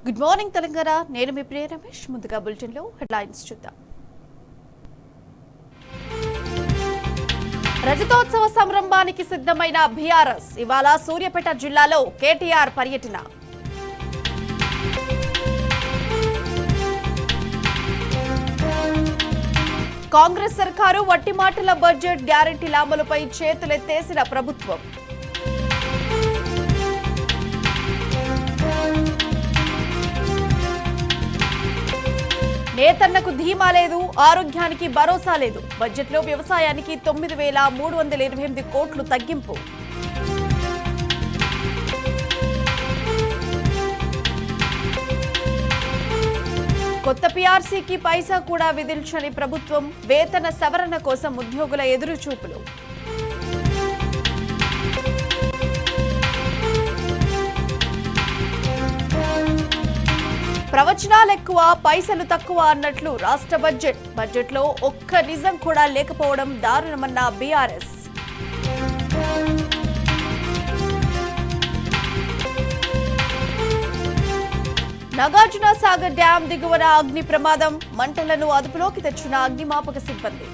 Good morning Telangana. నేను మీ ప్రియ రమేష్. ముందుగా bulletin లో హెడ్లైన్స్ చూద్దాం. రజతోత్సవ సంరంభానికి సిద్ధమైన బీఆర్ఎస్. ఇవాళ సూర్యాపేట జిల్లాలో కేటీఆర్ పర్యటన. కాంగ్రెస్ సర్కారు వట్టి మాటల బడ్జెట్ గ్యారెంటీల అమలుపై చేతులెత్తేసిన ప్రభుత్వం. నేతన్నకు ధీమా లేదు, ఆరోగ్యానికి భరోసా లేదు. బడ్జెట్లో వ్యవసాయానికి 9,328 కోట్లు తగ్గింపు. కొత్త పీఆర్సీకి పైసా కూడా విధించని ప్రభుత్వం. వేతన సవరణ కోసం ఉద్యోగుల ఎదురుచూపులు. ప్రవచనాలు ఎక్కువ, పైసలు తక్కువ అన్నట్లు రాష్ట్ర బడ్జెట్లో ఒక్క నిజం కూడా లేకపోవడం దారుణమన్న బీఆర్ఎస్. నాగార్జున సాగర్ డ్యాం దిగువన అగ్ని ప్రమాదం. మంటలను అదుపులోకి తెచ్చిన అగ్నిమాపక సిబ్బంది.